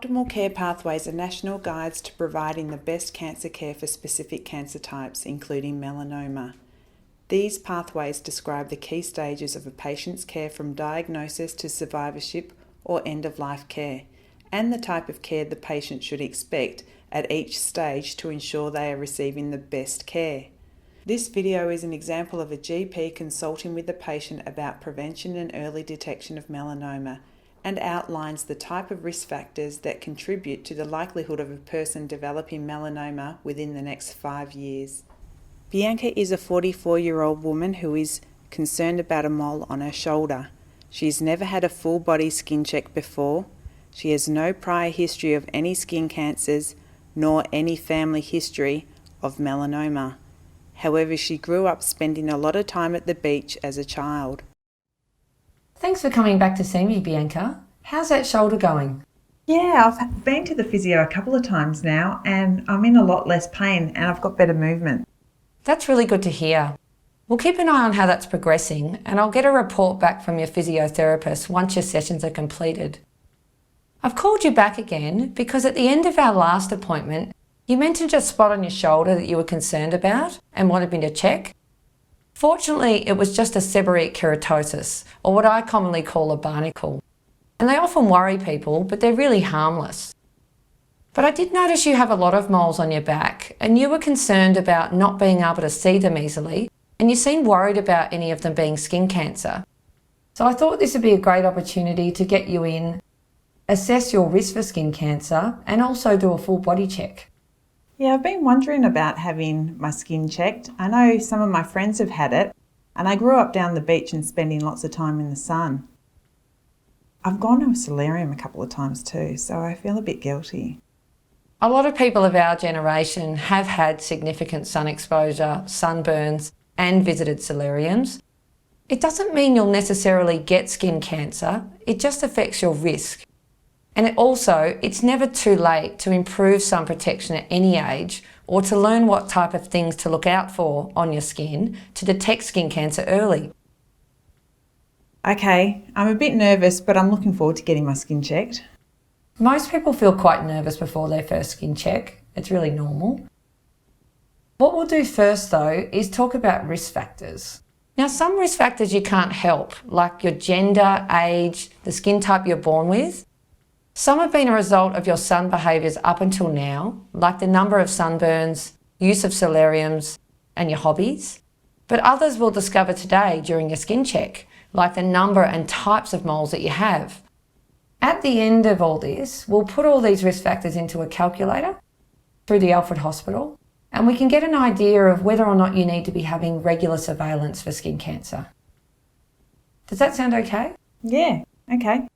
Optimal care pathways are national guides to providing the best cancer care for specific cancer types, including melanoma. These pathways describe the key stages of a patient's care from diagnosis to survivorship or end-of-life care, and the type of care the patient should expect at each stage to ensure they are receiving the best care. This video is an example of a GP consulting with the patient about prevention and early detection of melanoma, and outlines the type of risk factors that contribute to the likelihood of a person developing melanoma within the next 5 years. Bianca is a 44-year-old woman who is concerned about a mole on her shoulder. She has never had a full body skin check before. She has no prior history of any skin cancers, nor any family history of melanoma. However, she grew up spending a lot of time at the beach as a child. Thanks for coming back to see me, Bianca. How's that shoulder going? Yeah, I've been to the physio a couple of times now and I'm in a lot less pain and I've got better movement. That's really good to hear. We'll keep an eye on how that's progressing and I'll get a report back from your physiotherapist once your sessions are completed. I've called you back again because at the end of our last appointment, you mentioned a spot on your shoulder that you were concerned about and wanted me to check. Fortunately, it was just a seborrheic keratosis, or what I commonly call a barnacle. And they often worry people, but they're really harmless. But I did notice you have a lot of moles on your back, and you were concerned about not being able to see them easily, and you seemed worried about any of them being skin cancer. So I thought this would be a great opportunity to get you in, assess your risk for skin cancer, and also do a full body check. Yeah, I've been wondering about having my skin checked. I know some of my friends have had it, and I grew up down the beach and spending lots of time in the sun. I've gone to a solarium a couple of times too, so I feel a bit guilty. A lot of people of our generation have had significant sun exposure, sunburns, and visited solariums. It doesn't mean you'll necessarily get skin cancer, it just affects your risk. And it's never too late to improve sun protection at any age or to learn what type of things to look out for on your skin to detect skin cancer early. Okay, I'm a bit nervous, but I'm looking forward to getting my skin checked. Most people feel quite nervous before their first skin check. It's really normal. What we'll do first though is talk about risk factors. Now, some risk factors you can't help, like your gender, age, the skin type you're born with. Some have been a result of your sun behaviours up until now, like the number of sunburns, use of solariums, and your hobbies. But others we'll discover today during your skin check, like the number and types of moles that you have. At the end of all this, we'll put all these risk factors into a calculator through the Alfred Hospital, and we can get an idea of whether or not you need to be having regular surveillance for skin cancer. Does that sound okay? Yeah, okay.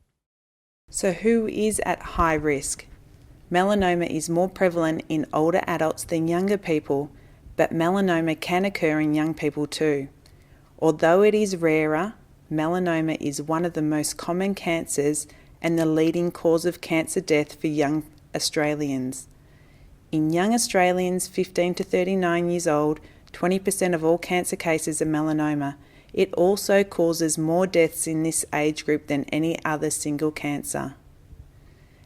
So who is at high risk? Melanoma is more prevalent in older adults than younger people, but melanoma can occur in young people too. Although it is rarer, melanoma is one of the most common cancers and the leading cause of cancer death for young Australians. In young Australians 15 to 39 years old, 20% of all cancer cases are melanoma. It also causes more deaths in this age group than any other single cancer.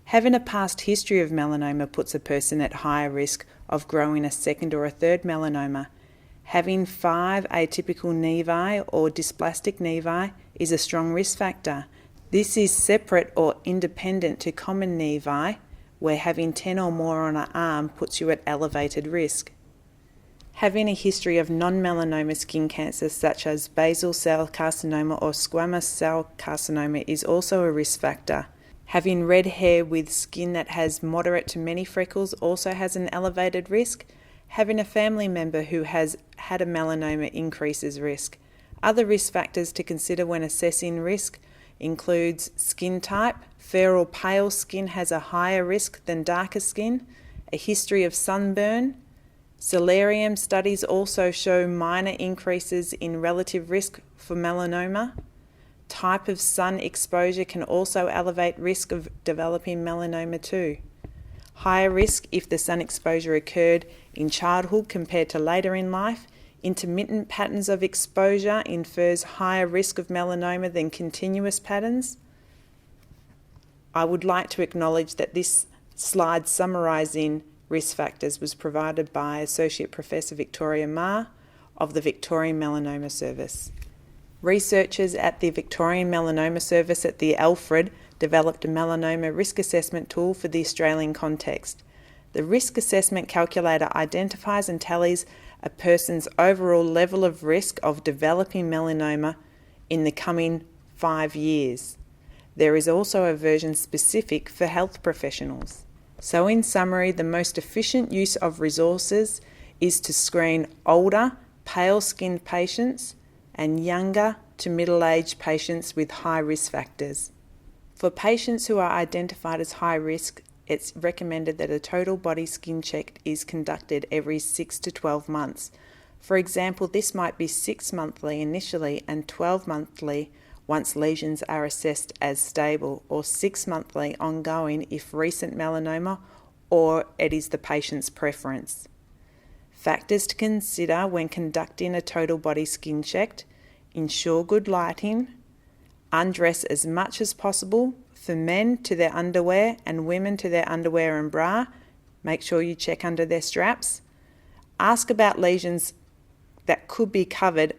Having a past history of melanoma puts a person at higher risk of growing a second or a third melanoma. Having 5 atypical nevi or dysplastic nevi is a strong risk factor. This is separate or independent to common nevi, where having 10 or more on an arm puts you at elevated risk. Having a history of non-melanoma skin cancers such as basal cell carcinoma or squamous cell carcinoma is also a risk factor. Having red hair with skin that has moderate to many freckles also has an elevated risk. Having a family member who has had a melanoma increases risk. Other risk factors to consider when assessing risk includes skin type. Fair or pale skin has a higher risk than darker skin. A history of sunburn. Solarium studies also show minor increases in relative risk for melanoma. Type of sun exposure can also elevate risk of developing melanoma too. Higher risk if the sun exposure occurred in childhood compared to later in life. Intermittent patterns of exposure infers higher risk of melanoma than continuous patterns. I would like to acknowledge that this slide summarising risk factors was provided by Associate Professor Victoria Ma of the Victorian Melanoma Service. Researchers at the Victorian Melanoma Service at the Alfred developed a melanoma risk assessment tool for the Australian context. The risk assessment calculator identifies and tallies a person's overall level of risk of developing melanoma in the coming 5 years. There is also a version specific for health professionals. So in summary, the most efficient use of resources is to screen older, pale-skinned patients and younger to middle-aged patients with high risk factors. For patients who are identified as high risk, it's recommended that a total body skin check is conducted every 6 to 12 months. For example, this might be 6 monthly initially and 12 monthly once lesions are assessed as stable, or 6 monthly ongoing if recent melanoma or it is the patient's preference. Factors to consider when conducting a total body skin check: ensure good lighting, undress as much as possible, for men to their underwear and women to their underwear and bra. Make sure you check under their straps. Ask about lesions that could be covered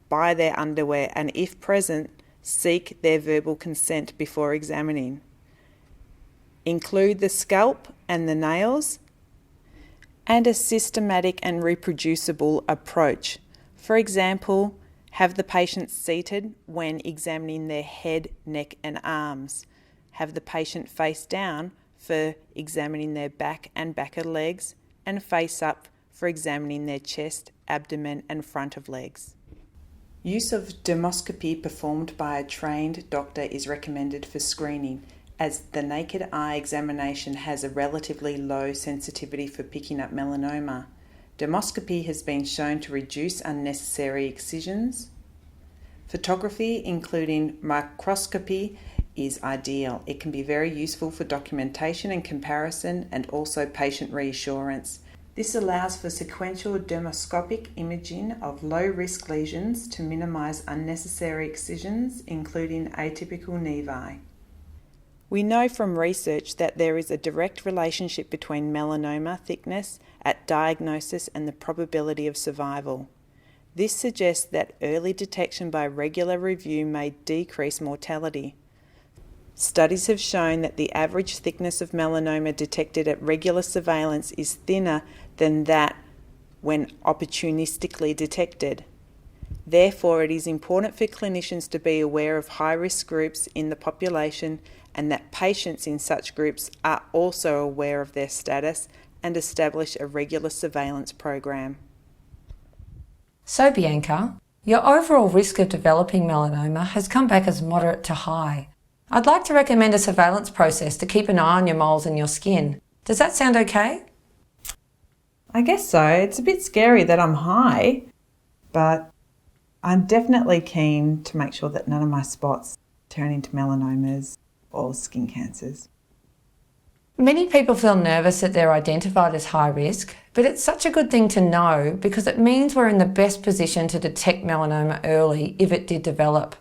by their underwear, and if present, seek their verbal consent before examining. Include the scalp and the nails, and a systematic and reproducible approach. For example, have the patient seated when examining their head, neck and arms. Have the patient face down for examining their back and back of legs, and face up for examining their chest, abdomen and front of legs. Use of dermoscopy performed by a trained doctor is recommended for screening, as the naked eye examination has a relatively low sensitivity for picking up melanoma. Dermoscopy has been shown to reduce unnecessary excisions. Photography, including microscopy, is ideal. It can be very useful for documentation and comparison, and also patient reassurance. This allows for sequential dermoscopic imaging of low-risk lesions to minimise unnecessary excisions, including atypical nevi. We know from research that there is a direct relationship between melanoma thickness at diagnosis and the probability of survival. This suggests that early detection by regular review may decrease mortality. Studies have shown that the average thickness of melanoma detected at regular surveillance is thinner than that when opportunistically detected. Therefore, it is important for clinicians to be aware of high-risk groups in the population, and that patients in such groups are also aware of their status and establish a regular surveillance program. So Bianca, your overall risk of developing melanoma has come back as moderate to high. I'd like to recommend a surveillance process to keep an eye on your moles and your skin. Does that sound okay? I guess so. It's a bit scary that I'm high, but I'm definitely keen to make sure that none of my spots turn into melanomas or skin cancers. Many people feel nervous that they're identified as high risk, but it's such a good thing to know because it means we're in the best position to detect melanoma early if it did develop.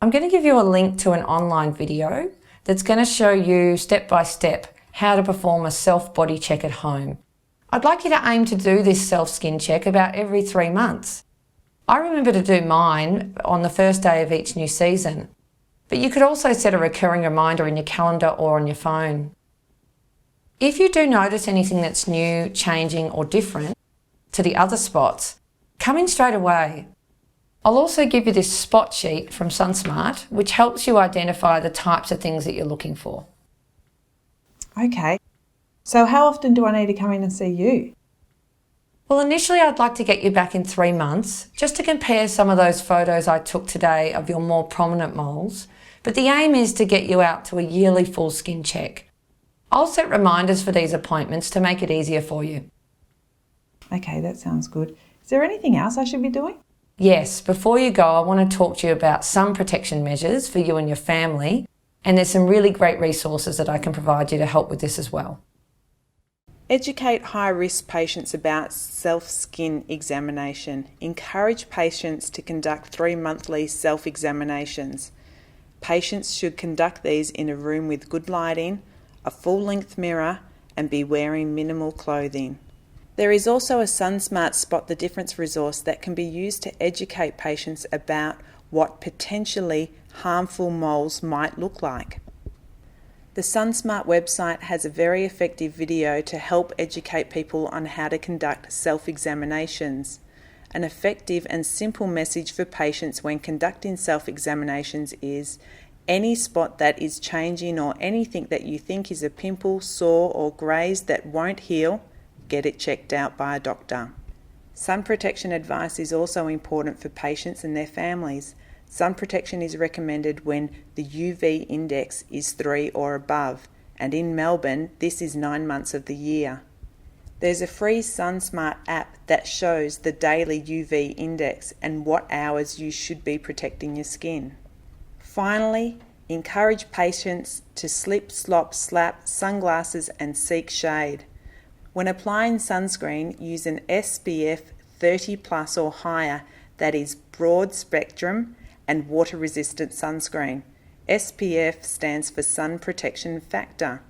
I'm going to give you a link to an online video that's going to show you step by step how to perform a self-body check at home. I'd like you to aim to do this self-skin check about every 3 months. I remember to do mine on the first day of each new season, but you could also set a recurring reminder in your calendar or on your phone. If you do notice anything that's new, changing or different to the other spots, come in straight away. I'll also give you this spot sheet from SunSmart, which helps you identify the types of things that you're looking for. Okay, so how often do I need to come in and see you? Well, initially I'd like to get you back in 3 months, just to compare some of those photos I took today of your more prominent moles, but the aim is to get you out to a yearly full skin check. I'll set reminders for these appointments to make it easier for you. Okay, that sounds good. Is there anything else I should be doing? Yes, before you go, I want to talk to you about some protection measures for you and your family, and there's some really great resources that I can provide you to help with this as well. Educate high-risk patients about self-skin examination. Encourage patients to conduct 3 monthly self-examinations. Patients should conduct these in a room with good lighting, a full-length mirror, and be wearing minimal clothing. There is also a SunSmart Spot the Difference resource that can be used to educate patients about what potentially harmful moles might look like. The SunSmart website has a very effective video to help educate people on how to conduct self-examinations. An effective and simple message for patients when conducting self-examinations is, any spot that is changing or anything that you think is a pimple, sore or graze that won't heal, get it checked out by a doctor. Sun protection advice is also important for patients and their families. Sun protection is recommended when the UV index is 3 or above, and in Melbourne, this is 9 months of the year. There's a free SunSmart app that shows the daily UV index and what hours you should be protecting your skin. Finally, encourage patients to slip, slop, slap sunglasses and seek shade. When applying sunscreen, use an SPF 30 plus or higher that is broad spectrum and water resistant sunscreen. SPF stands for Sun Protection Factor.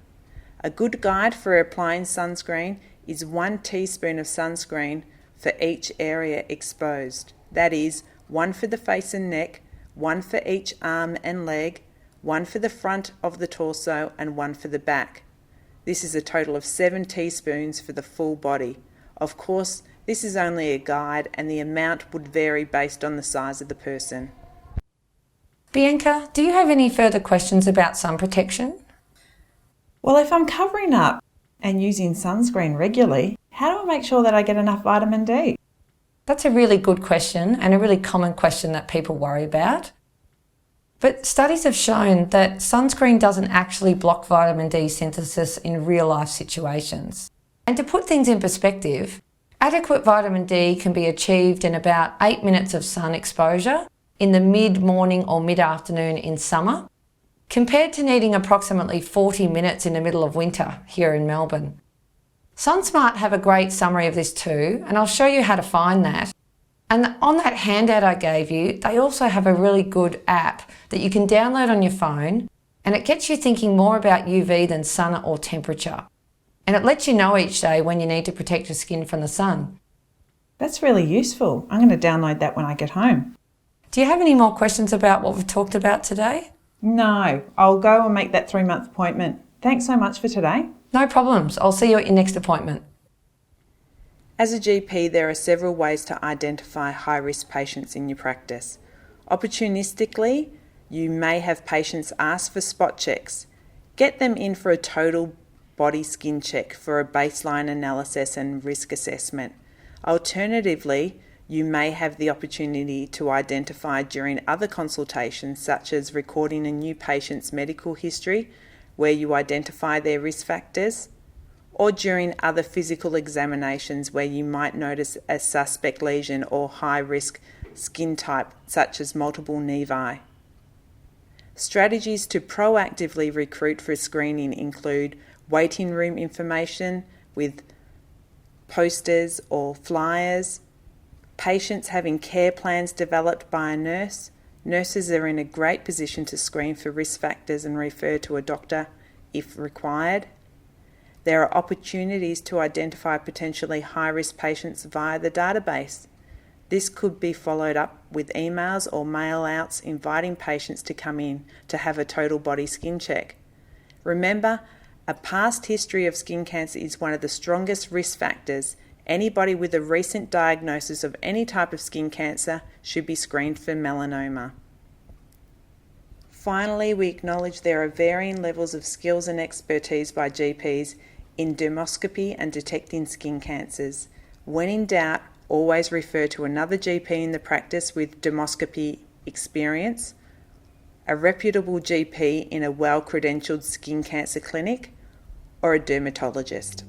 A good guide for applying sunscreen is 1 teaspoon of sunscreen for each area exposed. That is, 1 for the face and neck, 1 for each arm and leg, 1 for the front of the torso and 1 for the back. This is a total of 7 teaspoons for the full body. Of course, this is only a guide and the amount would vary based on the size of the person. Bianca, do you have any further questions about sun protection? Well, if I'm covering up and using sunscreen regularly, how do I make sure that I get enough vitamin D? That's a really good question and a really common question that people worry about. But studies have shown that sunscreen doesn't actually block vitamin D synthesis in real life situations. And to put things in perspective, adequate vitamin D can be achieved in about 8 minutes of sun exposure in the mid-morning or mid-afternoon in summer, compared to needing approximately 40 minutes in the middle of winter here in Melbourne. SunSmart have a great summary of this too, and I'll show you how to find that. And on that handout I gave you, they also have a really good app that you can download on your phone, and it gets you thinking more about UV than sun or temperature. And it lets you know each day when you need to protect your skin from the sun. That's really useful. I'm going to download that when I get home. Do you have any more questions about what we've talked about today? No, I'll go and make that 3-month appointment. Thanks so much for today. No problems. I'll see you at your next appointment. As a GP, there are several ways to identify high-risk patients in your practice. Opportunistically, you may have patients ask for spot checks. Get them in for a total body skin check for a baseline analysis and risk assessment. Alternatively, you may have the opportunity to identify during other consultations, such as recording a new patient's medical history, where you identify their risk factors, or during other physical examinations where you might notice a suspect lesion or high-risk skin type, such as multiple nevi. Strategies to proactively recruit for screening include waiting room information with posters or flyers, patients having care plans developed by a nurse. Nurses are in a great position to screen for risk factors and refer to a doctor if required. There are opportunities to identify potentially high-risk patients via the database. This could be followed up with emails or mail-outs inviting patients to come in to have a total body skin check. Remember, a past history of skin cancer is one of the strongest risk factors. Anybody with a recent diagnosis of any type of skin cancer should be screened for melanoma. Finally, we acknowledge there are varying levels of skills and expertise by GPs in dermoscopy and detecting skin cancers. When in doubt, always refer to another GP in the practice with dermoscopy experience, a reputable GP in a well-credentialed skin cancer clinic, or a dermatologist.